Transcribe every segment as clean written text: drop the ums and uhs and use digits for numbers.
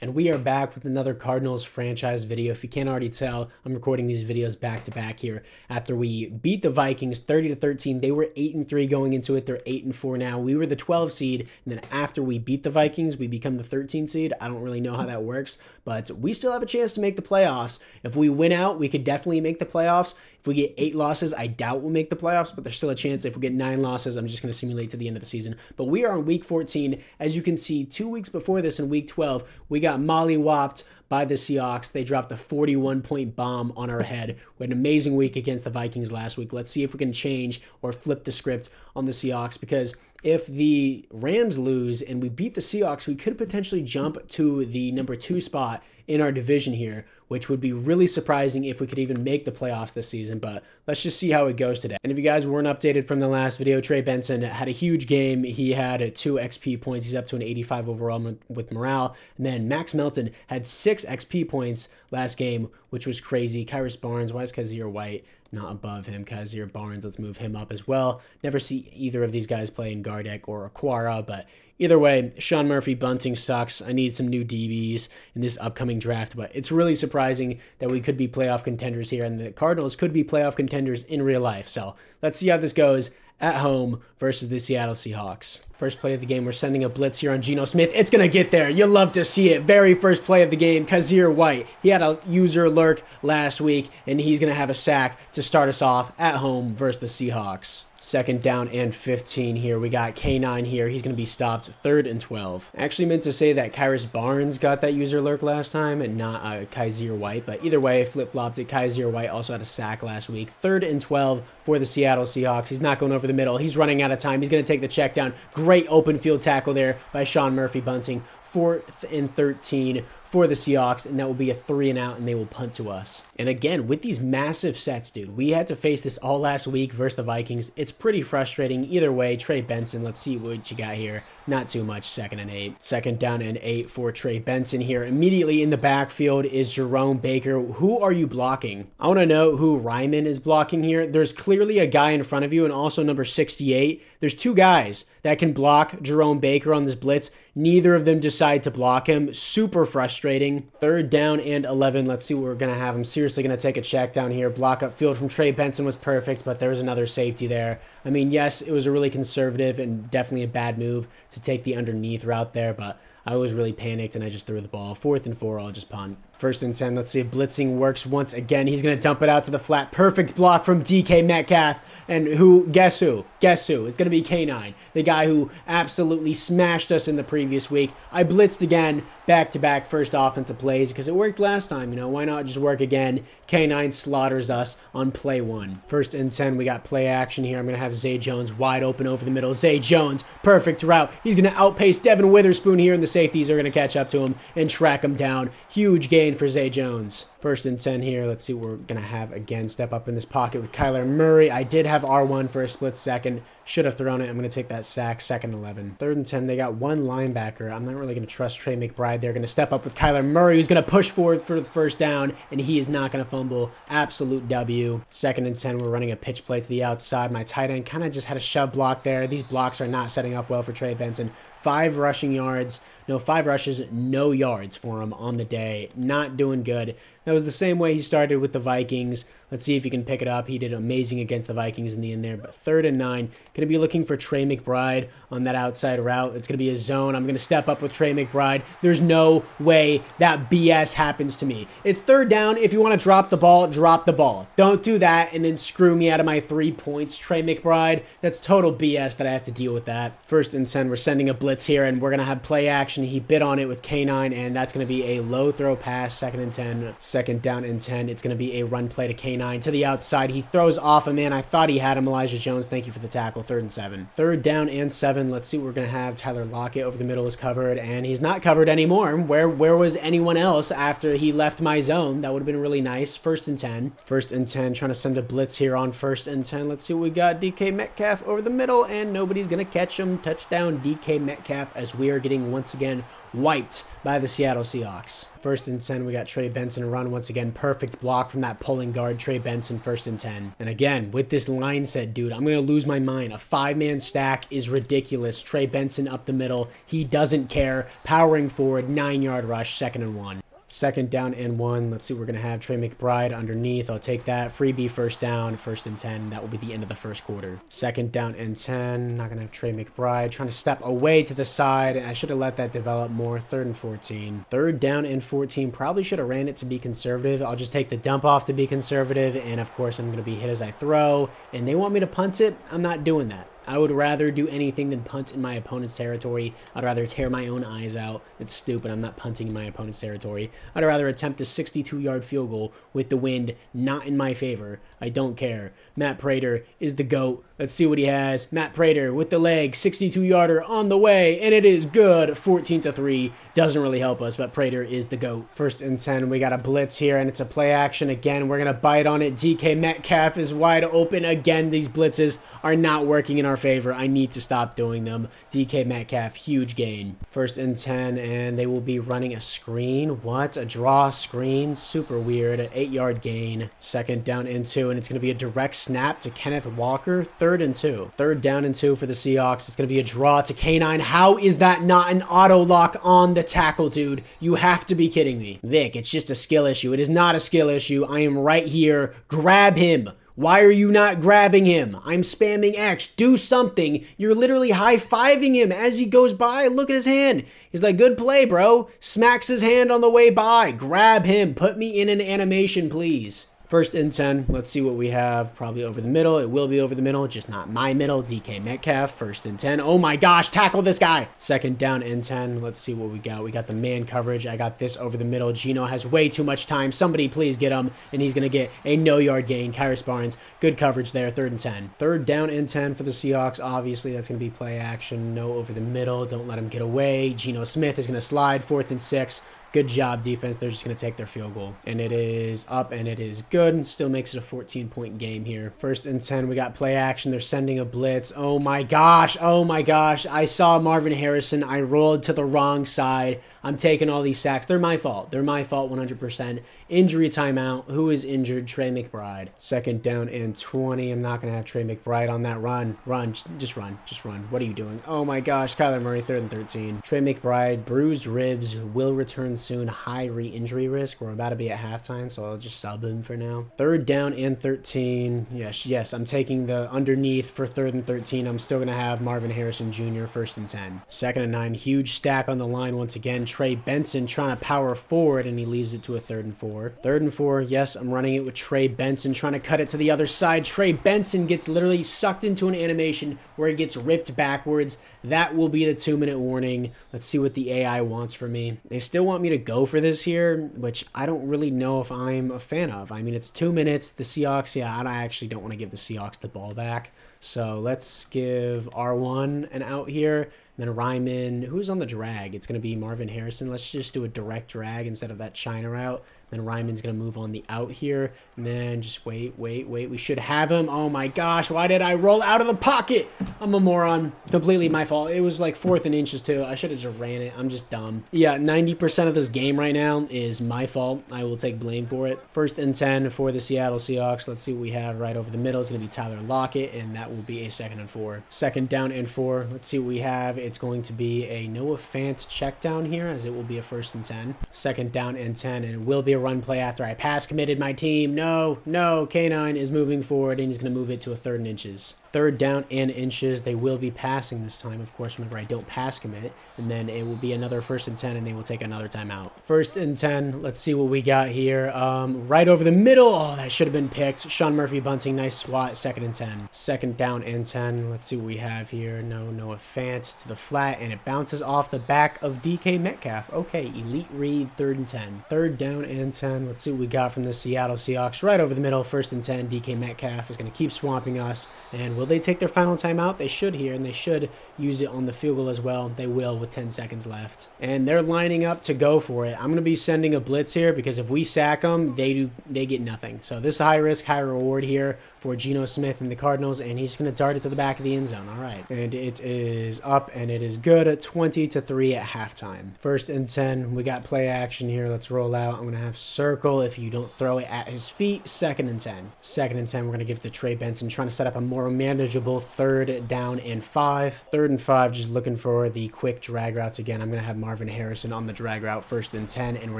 And we are back with another Cardinals franchise video. If you can't already tell, I'm recording these videos back to back here after we beat the Vikings 30-13. They were 8-3 going into it. They're 8-4 now. We were the 12 seed, and then after we beat the Vikings, we become the 13 seed. I don't really know how that works, but we still have a chance to make the playoffs. If we win out, we could definitely make the playoffs. If we get 8 losses, I doubt we'll make the playoffs, but there's still a chance. If we get 9 losses, I'm just going to simulate to the end of the season. But we are on week 14. As you can see, 2 weeks before this in week 12, we got mollywopped by the Seahawks. They dropped a 41-point bomb on our head. We had an amazing week against the Vikings last week. Let's see if we can change or flip the script on the Seahawks, because if the Rams lose and we beat the Seahawks, we could potentially jump to the number 2 spot in our division here, which would be really surprising if we could even make the playoffs this season. But let's just see how it goes today. And if you guys weren't updated from the last video, Trey Benson had a huge game. He had 2 XP points. He's up to an 85 overall with morale. And then Max Melton had 6 XP points last game, which was crazy. Kyrus Barnes, why is Kazir White not above him? Kazir Barnes, let's move him up as well. Never see either of these guys play in Gardeck or Aquara, but either way, Sean Murphy Bunting sucks. I need some new DBs in this upcoming draft, but it's really surprising that we could be playoff contenders here, and the Cardinals could be playoff contenders in real life. So let's see how this goes at home versus the Seattle Seahawks. First play of the game, we're sending a blitz here on Geno Smith. It's going to get there. You'll love to see it. Very first play of the game, Kazir White. He had a user lurk last week, and he's going to have a sack to start us off at home versus the Seahawks. Second down and 15 here. We got K9 here. He's going to be stopped 3rd and 12. I actually meant to say that Kyrus Barnes got that user lurk last time and not Kazir White, but either way, flip-flopped it. Kazir White also had a sack last week. 3rd and 12 for the Seattle Seahawks. He's not going over the middle. He's running out of time. He's going to take the check down. Great open field tackle there by Sean Murphy Bunting. 4th and 13 for the Seahawks, and that will be a 3 and out, and they will punt to us. And again, with these massive sets, dude, we had to face this all last week versus the Vikings. It's pretty frustrating. Either way, Trey Benson, let's see what you got here. Not too much. 2nd and 8. 2nd down and 8 for Trey Benson here. Immediately in the backfield is Jerome Baker. Who are you blocking? I want to know who Ryman is blocking here. There's clearly a guy in front of you, and also number 68. There's 2 guys that can block Jerome Baker on this blitz. Neither of them decide to block him. Super frustrating. 3rd down and 11. Let's see what we're going to have him. Seriously going to take a check down here. Block up field from Trey Benson was perfect, but there was another safety there. I mean, yes, it was a really conservative and definitely a bad move to take the underneath route there, but I was really panicked and I just threw the ball. 4th and 4, I'll just punt. 1st and 10, let's see if blitzing works once again. He's going to dump it out to the flat. Perfect block from DK Metcalf. And guess who? Guess who? It's going to be K9, the guy who absolutely smashed us in the previous week. I blitzed again, back-to-back first offensive plays, because it worked last time. You know, why not just work again? K9 slaughters us on play 1. 1st and 10, we got play action here. I'm going to have Zay Jones wide open over the middle. Zay Jones, perfect route. He's going to outpace Devin Witherspoon here, and the safeties are going to catch up to him and track him down. Huge gain for Zay Jones. 1st and 10 here. Let's see what we're going to have again. Step up in this pocket with Kyler Murray. I did have R1 for a split second. Should have thrown it. I'm going to take that sack. 2nd and 11. 3rd and 10. They got 1 linebacker. I'm not really going to trust Trey McBride. They're going to step up with Kyler Murray, who's going to push forward for the first down, and he is not going to fumble. Absolute W. 2nd and 10. We're running a pitch play to the outside. My tight end kind of just had a shove block there. These blocks are not setting up well for Trey Benson. 5 rushing yards. No, 5 rushes, no yards for him on the day. Not doing good. That was the same way he started with the Vikings. Let's see if he can pick it up. He did amazing against the Vikings in the end there. But 3rd and 9. Going to be looking for Trey McBride on that outside route. It's going to be a zone. I'm going to step up with Trey McBride. There's no way that BS happens to me. It's 3rd down. If you want to drop the ball, drop the ball. Don't do that and then screw me out of my 3 points, Trey McBride. That's total BS that I have to deal with that. 1st and 10. We're sending a blitz here, and we're going to have play action. He bit on it with K9, and that's going to be a low throw pass. 2nd and 10. 2nd down and 10. It's going to be a run play to K9 to the outside. He throws off a man. I thought he had him. Elijah Jones, thank you for the tackle. 3rd and 7. 3rd down and 7. Let's see what we're going to have. Tyler Lockett over the middle is covered, and he's not covered anymore. Where was anyone else after he left my zone? That would have been really nice. 1st and 10. 1st and 10. Trying to send a blitz here on 1st and 10. Let's see what we got. DK Metcalf over the middle, and nobody's going to catch him. Touchdown DK Metcalf, as we are getting once again wiped by the Seattle Seahawks. 1st and 10, we got Trey Benson run once again. Perfect block from that pulling guard, Trey Benson, 1st and 10. And again, with this line set, dude, I'm going to lose my mind. A 5-man stack is ridiculous. Trey Benson up the middle. He doesn't care. Powering forward, 9-yard rush, 2nd and 1. 2nd down and 1. Let's see, we're going to have Trey McBride underneath. I'll take that. Freebie 1st down, 1st and 10. That will be the end of the 1st quarter. 2nd down and 10. Not going to have Trey McBride. Trying to step away to the side. I should have let that develop more. 3rd and 14. 3rd down and 14. Probably should have ran it to be conservative. I'll just take the dump off to be conservative. And of course, I'm going to be hit as I throw. And they want me to punt it. I'm not doing that. I would rather do anything than punt in my opponent's territory. I'd rather tear my own eyes out. It's stupid. I'm not punting in my opponent's territory. I'd rather attempt a 62-yard field goal with the wind not in my favor. I don't care. Matt Prater is the GOAT. Let's see what he has. Matt Prater with the leg, 62-yarder on the way, and it is good. 14-3. Doesn't really help us, but Prater is the GOAT. 1st and 10, we got a blitz here, and it's a play action again. We're going to bite on it. DK Metcalf is wide open again. These blitzes are not working in our favor. I need to stop doing them. DK Metcalf, huge gain. 1st and 10, and they will be running a screen. What? A draw screen? Super weird. An 8-yard gain. 2nd down and 2, and it's going to be a direct snap to Kenneth Walker. 3rd and 2. 3rd down and 2 for the Seahawks. It's going to be a draw to K9. How is that not an auto lock on the tackle, dude? You have to be kidding me. Vic, it's just a skill issue. It is not a skill issue. I am right here. Grab him. Why are you not grabbing him? I'm spamming X. Do something. You're literally high-fiving him as he goes by. Look at his hand. He's like, good play, bro. Smacks his hand on the way by. Grab him. Put me in an animation, please. 1st and 10. Let's see what we have. Probably over the middle. It will be over the middle, just not my middle. DK Metcalf. 1st and 10. Oh my gosh, tackle this guy. 2nd down and 10. Let's see what we got. We got the man coverage. I got this over the middle. Gino has way too much time. Somebody please get him, and he's going to get a no-yard gain. Kyrus Barnes, good coverage there. 3rd and 10. 3rd down and 10 for the Seahawks. Obviously, that's going to be play action. No over the middle. Don't let him get away. Geno Smith is going to slide. 4th and 6. Good job, defense. They're just going to take their field goal. And it is up, and it is good. Still makes it a 14-point game here. 1st and 10. We got play action. They're sending a blitz. Oh, my gosh. Oh, my gosh. I saw Marvin Harrison. I rolled to the wrong side. I'm taking all these sacks. They're my fault. They're my fault 100%. Injury timeout. Who is injured? Trey McBride. 2nd down and 20. I'm not going to have Trey McBride on that run. Run. Just run. Just run. What are you doing? Oh, my gosh. Kyler Murray, 3rd and 13. Trey McBride, bruised ribs, will return soon. High re-injury risk. We're about to be at halftime, so I'll just sub him for now. 3rd down and 13. Yes. I'm taking the underneath for 3rd and 13. I'm still going to have Marvin Harrison Jr. 1st and 10. 2nd and 9. Huge stack on the line once again. Trey Benson trying to power forward, and he leaves it to a 3rd and 4. 3rd and 4. Yes, I'm running it with Trey Benson trying to cut it to the other side. Trey Benson gets literally sucked into an animation where he gets ripped backwards. That will be the 2-minute warning. Let's see what the AI wants from me. They still want me to go for this here, which I don't really know if I'm a fan of. I mean, it's 2 minutes. The Seahawks, I actually don't want to give the Seahawks the ball back. So let's give R1 an out here. Then Ryman, who's on the drag? It's going to be Marvin Harrison. Let's just do a direct drag instead of that China route. Then Ryman's going to move on the out here. And then just wait. We should have him. Oh my gosh, why did I roll out of the pocket? I'm a moron. Completely my fault. It was like 4th and inches too. I should have just ran it. I'm just dumb. Yeah, 90% of this game right now is my fault. I will take blame for it. 1st and 10 for the Seattle Seahawks. Let's see what we have right over the middle. It's going to be Tyler Lockett, and that will be a 2nd and 4. 2nd down and 4. Let's see what we have. It's going to be a Noah Fant check down here, as it will be a 1st and 10. 2nd down and 10, and it will be a run play after I pass committed my team. No, K9 is moving forward, and he's going to move it to a 3rd and inches. 3rd down and inches. They will be passing this time, of course, whenever I don't pass commit. And then it will be another 1st and 10, and they will take another timeout. 1st and 10. Let's see what we got here. Right over the middle. Oh, that should have been picked. Sean Murphy bunting. Nice swat. 2nd and 10. 2nd down and 10. Let's see what we have here. Noah Fant to the flat, and it bounces off the back of DK Metcalf. Okay, elite read. 3rd and 10. 3rd down and and 10. Let's see what we got from the Seattle Seahawks. Right over the middle, 1st and 10. DK Metcalf is going to keep swamping us. And will they take their final timeout? They should here, and they should use it on the field goal as well. They will with 10 seconds left. And they're lining up to go for it. I'm going to be sending a blitz here because if we sack them, they get nothing. So this is high risk, high reward here for Geno Smith and the Cardinals, and he's going to dart it to the back of the end zone. All right. And it is up, and it is good at 20-3 at halftime. 1st and 10. We got play action here. Let's roll out. I'm going to have circle if you don't throw it at his feet. 2nd and 10. 2nd and 10. We're going to give it to Trey Benson, trying to set up a more manageable 3rd down and 5. 3rd and 5, just looking for the quick drag routes again. I'm going to have Marvin Harrison on the drag route. 1st and 10, and we're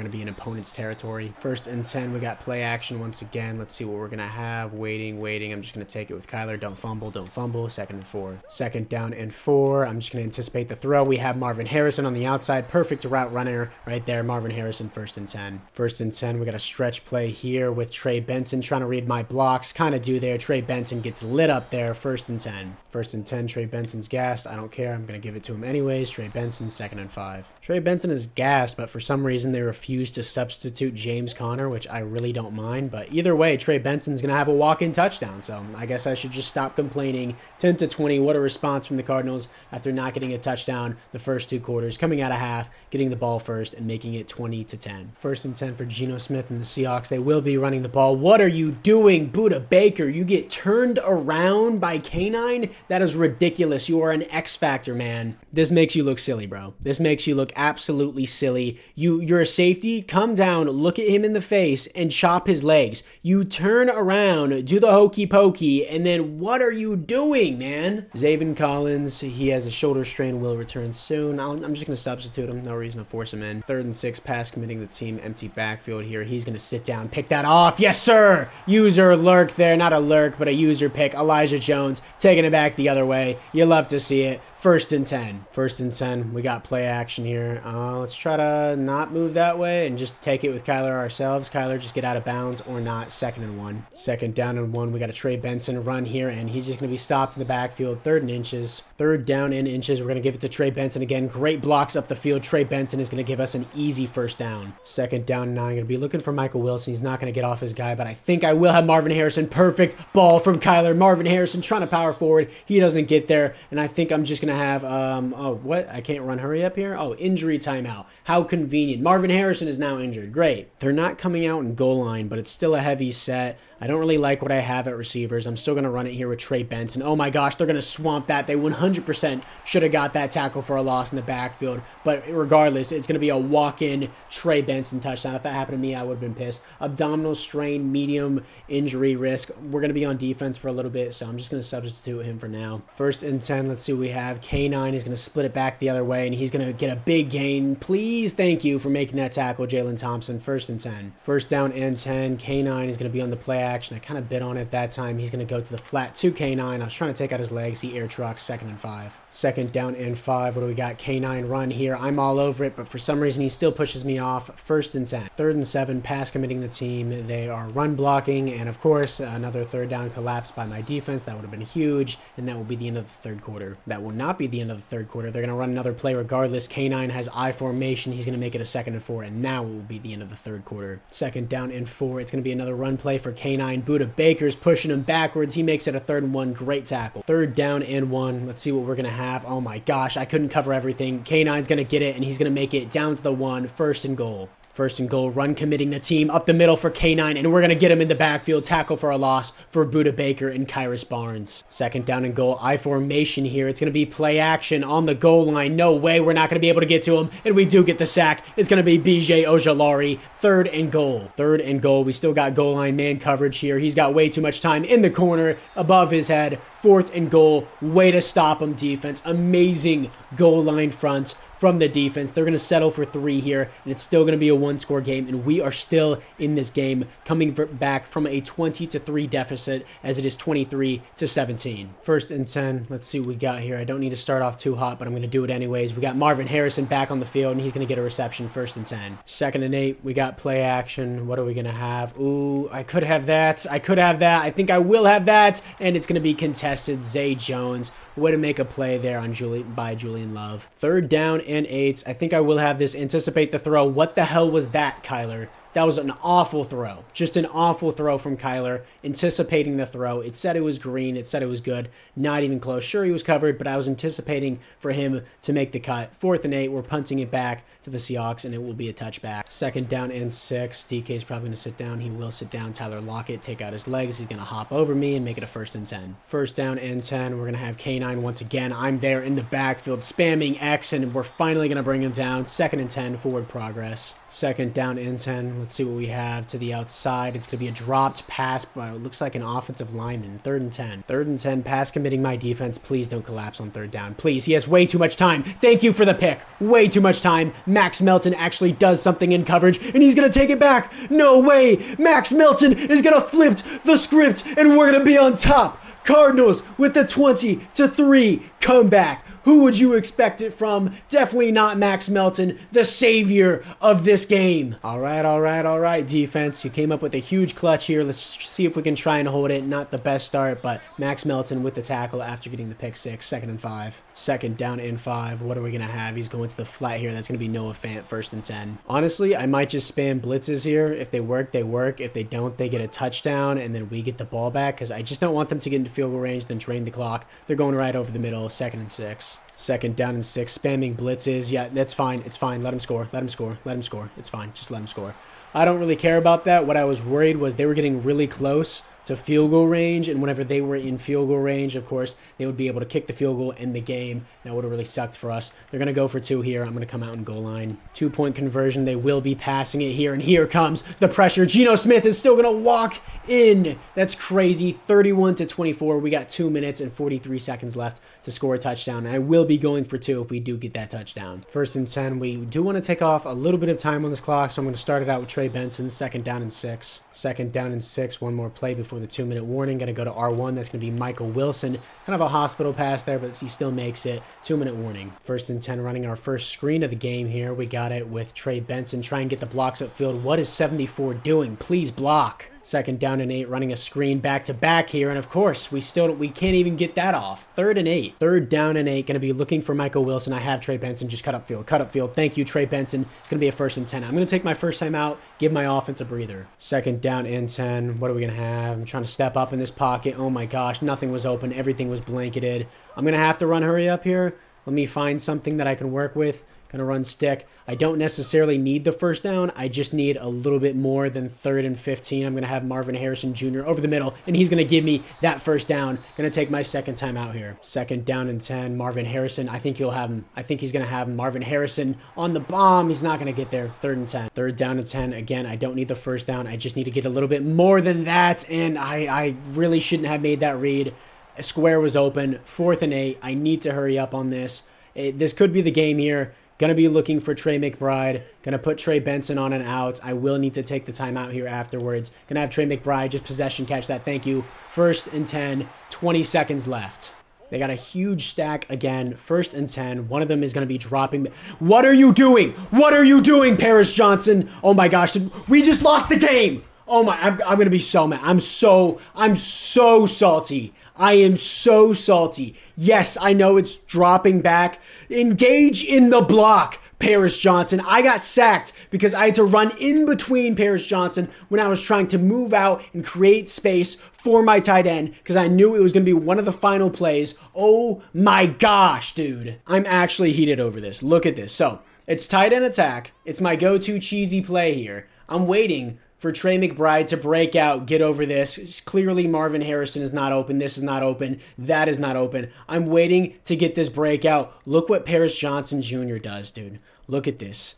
going to be in opponent's territory. 1st and 10. We got play action once again. Let's see what we're going to have. Waiting. I'm just going to take it with Kyler. Don't fumble. 2nd and 4. 2nd down and 4. I'm just going to anticipate the throw. We have Marvin Harrison on the outside. Perfect route runner right there. Marvin Harrison, 1st and 10. 1st and 10. We got a stretch play here with Trey Benson trying to read my blocks. Kind of do there. Trey Benson gets lit up there. 1st and 10. 1st and 10. Trey Benson's gassed. I don't care. I'm going to give it to him anyways. Trey Benson, 2nd and 5. Trey Benson is gassed, but for some reason they refuse to substitute James Conner, which I really don't mind. But either way, Trey Benson's going to have a walk-in touchdown. So I guess I should just stop complaining. 10-20. What a response from the Cardinals after not getting a touchdown the first 2 quarters. Coming out of half, getting the ball first, and making it 20-10. 1st and 10 for Geno Smith and the Seahawks. They will be running the ball. What are you doing, Buda Baker? You get turned around by K9? That is ridiculous. You are an X Factor, man. This makes you look silly, bro. This makes you look absolutely silly. You're a safety. Come down, look at him in the face, and chop his legs. You turn around, do the hokey pokey, and then what are you doing, man? Zaven Collins, he has a shoulder strain, will return soon. I'm just going to substitute him. No reason to force him in. 3rd and 6, pass committing the team, empty backfield here. He's going to sit down, pick that off. Yes, sir. User lurk there. Not a lurk, but a user pick. Elijah Jones taking it back the other way. You love to see it. 1st and 10. 1st and 10. We got play action here. Let's try to not move that way and just take it with Kyler ourselves. Kyler, just get out of bounds or not. 2nd and 1. 2nd down and 1. We got a Trey Benson run here, and he's just going to be stopped in the backfield. 3rd and inches. 3rd down and inches. We're going to give it to Trey Benson again. Great blocks up the field. Trey Benson is going to give us an easy 1st down. 2nd down and 9. Going to be looking for Michael Wilson. He's not going to get off his guy, but I think I will have Marvin Harrison. Perfect ball from Kyler. Marvin Harrison trying to power forward. He doesn't get there, and I think I'm just going to have, what? I can't run hurry up here? Oh, injury timeout. How convenient. Marvin Harrison is now injured. Great. They're not coming out in goal line, but it's still a heavy set. I don't really like what I have at receivers. I'm still going to run it here with Trey Benson. Oh my gosh, they're going to swamp that. They 100% should have got that tackle for a loss in the backfield. But regardless, it's going to be a walk-in Trey Benson touchdown. If that happened to me, I would have been pissed. Abdominal strain, medium injury risk. We're going to be on defense for a little bit, so I'm just going to substitute him for now. 1st and 10, let's see what we have. K9 is going to split it back the other way, and he's going to get a big gain. Please, thank you for making that tackle, Jalen Thompson. 1st and 10. 1st down and 10. K9 is going to be on the play action. I kind of bit on it that time. He's going to go to the flat to K9. I was trying to take out his legs. He air trucks. 2nd and 5. 2nd down and 5. What do we got? K9 run here. I'm all over it, but for some reason he still pushes me off. 1st and 10. 3rd and 7. Pass committing the team. They are run blocking, and of course another 3rd down collapse by my defense. That would have been huge, and that will be the end of the 3rd quarter. That will not be the end of the 3rd quarter. They're going to run another play regardless. K9 has I formation. He's going to make it a 2nd and 4, and now it will be the end of the 3rd quarter. 2nd down and 4. It's going to be another run play for K9. Buda Baker's pushing him backwards. He makes it a 3rd and 1. Great tackle. 3rd down and 1. Let's see what we're going to have. Oh my gosh, I couldn't cover everything. K9's going to get it, and he's going to make it down to the 1. 1st and goal. 1st and goal, run committing the team up the middle for K9, and we're going to get him in the backfield. Tackle for a loss for Buda Baker and Kyrus Barnes. 2nd down and goal, I formation here. It's going to be play action on the goal line. No way, we're not going to be able to get to him, and we do get the sack. It's going to be BJ Ojolari. 3rd and goal. 3rd and goal. We still got goal line man coverage here. He's got way too much time in the corner above his head. 4th and goal. Way to stop him, defense. Amazing goal line front from the defense. They're going to settle for 3 here, and it's still going to be a 1-score game, and we are still in this game, coming back from a 20-3 deficit as it is 23-17. 1st and 10. Let's see what we got here. I don't need to start off too hot, but I'm going to do it anyways. We got Marvin Harrison back on the field, and he's going to get a reception. 1st and 10. 2nd and 8. We got play action. What are we going to have? Ooh, I could have that. I could have that. I think I will have that, and it's going to be contested. Zay Jones. Way to make a play there on Julian Love. 3rd down and 8. I think I will have this. Anticipate the throw. What the hell was that, Kyler? That was an awful throw. Just an awful throw from Kyler, anticipating the throw. It said it was green. It said it was good. Not even close. Sure, he was covered, but I was anticipating for him to make the cut. 4th and 8. We're punting it back to the Seahawks, and it will be a touchback. 2nd down and 6. DK's probably going to sit down. He will sit down. Tyler Lockett, take out his legs. He's going to hop over me and make it a 1st and 10. 1st down and 10. We're going to have K9 once again. I'm there in the backfield spamming X, and we're finally going to bring him down. 2nd and 10. Forward progress. 2nd down and 10. Let's see what we have to the outside. It's going to be a dropped pass, but it looks like an offensive lineman. 3rd and 10. 3rd and 10. Pass committing my defense. Please don't collapse on 3rd down. Please. He has way too much time. Thank you for the pick. Way too much time. Max Melton actually does something in coverage, and he's going to take it back. No way. Max Melton is going to flip the script, and we're going to be on top. Cardinals with the 20-3 comeback. Who would you expect it from? Definitely not Max Melton, the savior of this game. All right, defense. You came up with a huge clutch here. Let's see if we can try and hold it. Not the best start, but Max Melton with the tackle after getting the pick 6. 2nd and 5. 2nd down and 5. What are we going to have? He's going to the flat here. That's going to be Noah Fant, 1st and 10. Honestly, I might just spam blitzes here. If they work, they work. If they don't, they get a touchdown, and then we get the ball back because I just don't want them to get into field goal range, then drain the clock. They're going right over the middle. 2nd and 6. 2nd down and 6, spamming blitzes. Yeah, that's fine. It's fine. Let him score. Let him score. Let him score. It's fine. Just let him score. I don't really care about that. What I was worried was they were getting really close to field goal range, and whenever they were in field goal range, of course, they would be able to kick the field goal in the game. That would have really sucked for us. They're going to go for 2 here. I'm going to come out and goal line. 2-point conversion. They will be passing it here, and here comes the pressure. Geno Smith is still going to walk in. That's crazy. 31-24. We got 2 minutes and 43 seconds left to score a touchdown, and I will be going for 2 if we do get that touchdown. 1st and 10. We do want to take off a little bit of time on this clock, so I'm going to start it out with Trey Benson. 2nd down and 6. 2nd down and 6. One more play before the 2-minute warning. Going to go to R1. That's going to be Michael Wilson. Kind of a hospital pass there, but he still makes it. 2-minute warning. 1st and 10, running our first screen of the game here. We got it with Trey Benson. Try and get the blocks upfield. What is 74 doing? Please block. 2nd down and 8, running a screen back to back here, and of course we can't even get that off. 3rd and 8. 3rd down and 8. Going to be looking for Michael Wilson. I have Trey Benson. Just cut upfield. Thank you, Trey Benson. It's going to be a 1st and 10. I'm going to take my first time out, give my offense a breather. 2nd down and 10. What are we going to have? I'm trying to step up in this pocket. Oh my gosh, nothing was open. Everything was blanketed. I'm going to have to run hurry up here. Let me find something that I can work with. Going to run stick. I don't necessarily need the 1st down. I just need a little bit more than 3rd and 15. I'm going to have Marvin Harrison Jr. over the middle, and he's going to give me that 1st down. Going to take my 2nd time out here. 2nd down and 10. Marvin Harrison. I think he's going to have Marvin Harrison on the bomb. He's not going to get there. 3rd and 10. 3rd down and 10. Again, I don't need the 1st down. I just need to get a little bit more than that, and I really shouldn't have made that read. A square was open. 4th and 8. I need to hurry up on this. This could be the game here. Going to be looking for Trey McBride. Going to put Trey Benson on an out. I will need to take the timeout here afterwards. Going to have Trey McBride just possession catch that. Thank you. 1st and 10. 20 seconds left. They got a huge stack again. 1st and 10. One of them is going to be dropping. What are you doing? What are you doing, Paris Johnson? Oh my gosh. We just lost the game. Oh my, I'm going to be so mad. I'm so salty. I am so salty. Yes, I know it's dropping back. Engage in the block, Paris Johnson. I got sacked because I had to run in between Paris Johnson when I was trying to move out and create space for my tight end because I knew it was going to be one of the final plays. Oh my gosh, dude. I'm actually heated over this. Look at this. So, it's tight end attack. It's my go-to cheesy play here. I'm waiting for Trey McBride to break out, get over this. Clearly, Marvin Harrison is not open. This is not open. That is not open. I'm waiting to get this breakout. Look what Paris Johnson Jr. does, dude. Look at this.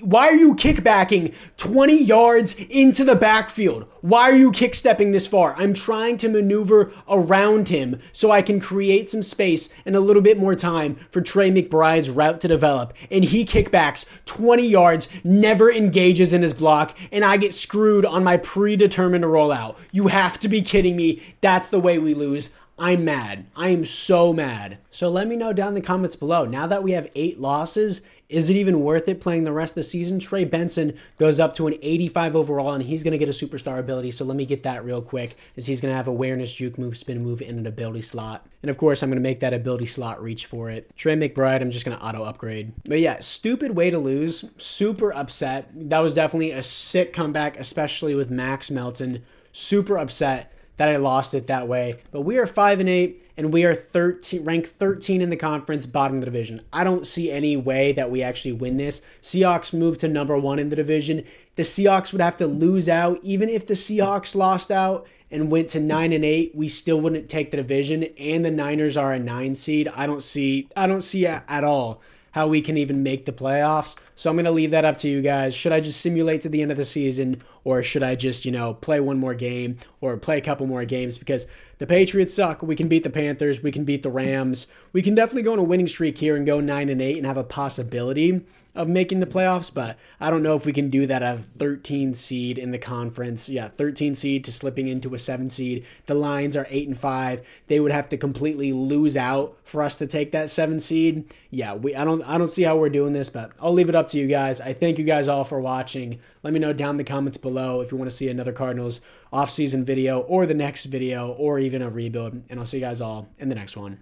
Why are you kickbacking 20 yards into the backfield? Why are you kick-stepping this far? I'm trying to maneuver around him so I can create some space and a little bit more time for Trey McBride's route to develop. And he kickbacks 20 yards, never engages in his block, and I get screwed on my predetermined rollout. You have to be kidding me. That's the way we lose. I'm mad. I am so mad. So let me know down in the comments below. Now that we have 8 losses, Is it even worth it playing the rest of the season? Trey Benson goes up to an 85 overall, and he's going to get a superstar ability. So let me get that real quick, as he's going to have awareness, juke move, spin move, in an ability slot. And of course, I'm going to make that ability slot reach for it. Trey McBride, I'm just going to auto upgrade. But yeah, stupid way to lose. Super upset. That was definitely a sick comeback, especially with Max Melton. Super upset that I lost it that way. But we are 5-8, and we are ranked 13 in the conference, bottom of the division. I don't see any way that we actually win this. Seahawks move to number 1 in the division. The Seahawks would have to lose out. Even if the Seahawks lost out and went to 9-8, we still wouldn't take the division. And the Niners are a 9 seed. I don't see at all how we can even make the playoffs. So I'm going to leave that up to you guys. Should I just simulate to the end of the season, or should I just, play one more game or play a couple more games? Because the Patriots suck. We can beat the Panthers. We can beat the Rams. We can definitely go on a winning streak here and go 9-8 and have a possibility of making the playoffs, but I don't know if we can do that at a 13 seed in the conference. Yeah, 13 seed to slipping into a 7 seed. The Lions are 8-5. They would have to completely lose out for us to take that 7 seed. Yeah, I don't see how we're doing this, but I'll leave it up to you guys. I thank you guys all for watching. Let me know down in the comments below if you want to see another Cardinals offseason video or the next video or even a rebuild, and I'll see you guys all in the next one.